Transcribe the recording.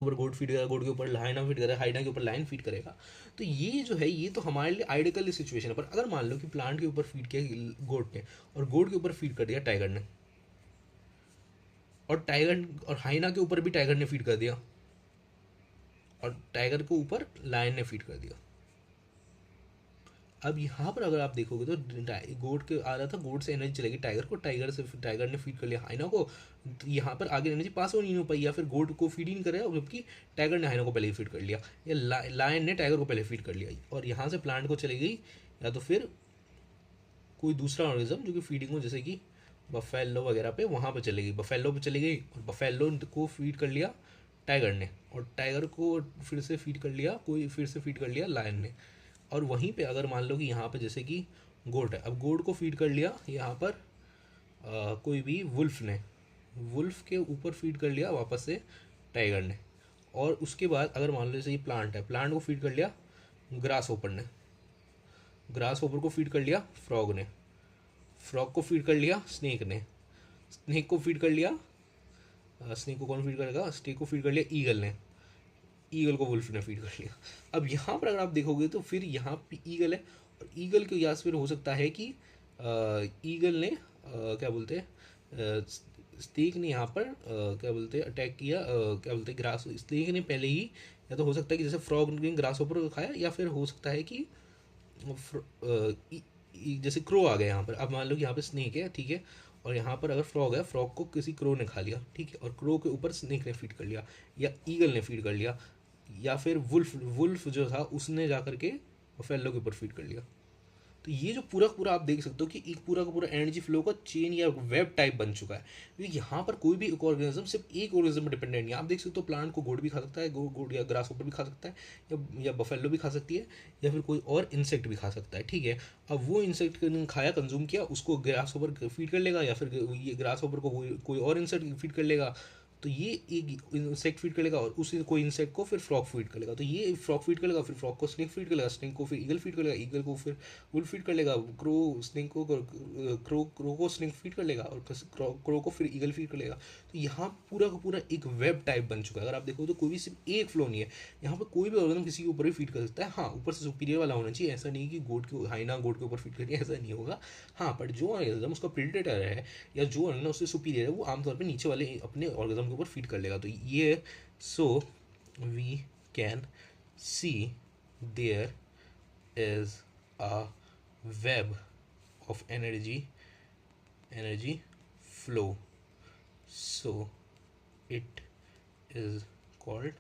ऊपर गोड फीड करेगा, गोड के ऊपर हाइना फीड करेगा, हाइना के ऊपर लाइन फीड करेगा। तो ये जो है ये तो हमारे लिए आइडियल सिचुएशन है। पर अगर मान लो कि प्लांट के ऊपर फीड किया गोड ने, और गोड के ऊपर फीड कर दिया टाइगर ने, और टाइगर और हाइना के ऊपर भी टाइगर ने फीड कर दिया, और टाइगर के ऊपर लायन ने फीड कर दिया। अब यहाँ पर अगर आप देखोगे तो गोड के आ रहा था, गोड से एनर्जी चलेगी टाइगर को, टाइगर से टाइगर ने फीड कर लिया हाइना को, तो यहाँ पर आगे एनर्जी पास हो नहीं हो पाई, या फिर गोड को फीड ही नहीं करेगा जबकि टाइगर ने हाइना को पहले ही फीड कर लिया, या लायन ने टाइगर को पहले फीड कर लिया, और यहाँ से प्लांट को चली गई, या तो फिर कोई दूसरा ऑर्गेनिज्म जो कि फीडिंग हो, जैसे कि बफेलो वगैरह पे, वहाँ पे चली गई, बफेलो पे चली गई, और बफेलो को फीड कर लिया टाइगर ने, और टाइगर को फिर से फीड कर लिया, कोई फिर से फीड कर लिया लायन ने। और वहीं पे अगर मान लो कि यहाँ पे जैसे कि गोट है, अब गोट को फीड कर लिया यहाँ पर कोई भी वुल्फ ने, वुल्फ के ऊपर फीड कर लिया वापस से टाइगर ने। और उसके बाद अगर मान लो जैसे ये प्लांट है, प्लांट को फीड कर लिया ग्रास होपर ने, ग्रास होपर को फीड कर लिया फ्रॉग ने, फ्रॉग को फीड कर लिया स्नेक ने, स्नेक को फीड कर लिया स्नेक को कौन फीड करेगा, स्नेक को फीड कर लिया ईगल ने, ईगल को वुल्फ ने फीड कर लिया। अब यहाँ पर अगर आप देखोगे तो फिर यहाँ पे ईगल है, और ईगल के यहाँ से फिर हो सकता है कि ईगल ने क्या बोलते हैं स्नेक ने यहाँ पर क्या बोलते हैं अटैक किया, क्या बोलते हैं ग्रास, स्नेक ने पहले ही, या तो हो सकता है कि जैसे फ्रॉग ने ग्रास ऊपर खाया, या फिर हो सकता है कि जैसे क्रो आ गया यहाँ पर। अब मान लो कि यहाँ पे स्नेक है, ठीक है, और यहाँ पर अगर फ्रॉग है, फ्रॉग को किसी क्रो ने खा लिया, ठीक है, और क्रो के ऊपर स्नेक ने फीड कर लिया, या ईगल ने फीड कर लिया, या फिर वुल्फ वुल्फ जो था उसने जा करके फेलो के ऊपर फीड कर लिया। तो ये जो पूरा पूरा आप देख सकते हो कि एक पूरा का पूरा एनर्जी फ्लो का चेन या वेब टाइप बन चुका है, क्योंकि यहाँ पर कोई भी एक ऑर्गेनिज्म सिर्फ एक ऑर्गेनिज्म पर डिपेंडेंट नहीं है। आप देख सकते हो प्लांट को गोड भी खा सकता है, गोड या ग्रास ऊपर भी खा सकता है, या बफेलो भी खा सकती है, या फिर कोई और इंसेक्ट भी खा सकता है, ठीक है। अब वो इंसेक्ट खाया, कंज्यूम किया, उसको ग्रास ऊपर फीड कर लेगा, या फिर ये ग्रास ऊपर को कोई और इंसेक्ट फीड कर लेगा, तो ये एक इंसेक्ट फीड कर लेगा, और उसी कोई इंसेक्ट को फिर फ्रॉग फीड कर लेगा, तो ये फ्रॉग फीड कर लेगा, फिर फ्रॉग को स्नेक फीड कर लेगा, स्नेक को फिर ईगल फीड कर लेगा, ईगल को फिर वुल्फ फीड कर लेगा, क्रो स्नेक को क्रो को स्नेक फीड कर लेगा, और क्रो को फिर ईगल फीड कर लेगा। तो यहाँ पूरा का पूरा एक वेब टाइप बन चुका है। अगर आप देखो तो कोई भी सिर्फ एक फ्लो नहीं है, यहाँ पर कोई भी ऑर्गेनिज्म किसी के ऊपर भी फीड कर सकता है। हाँ, ऊपर से सुपीरियर वाला होना चाहिए, ऐसा नहीं कि गोट के हाइना गोट के ऊपर फीड करिए, ऐसा नहीं होगा। हाँ, बट जो ऑर्गेनिज्म उसका प्रेडिडेटर है, या जो ऑर्गेनिज्म उससे सुपीरियर है, वो आमतौर पर नीचे वाले अपने ऑर्गेनिज्म के ऊपर फीड कर लेगा। तो ये so we can see there is a web of energy flow, so it is called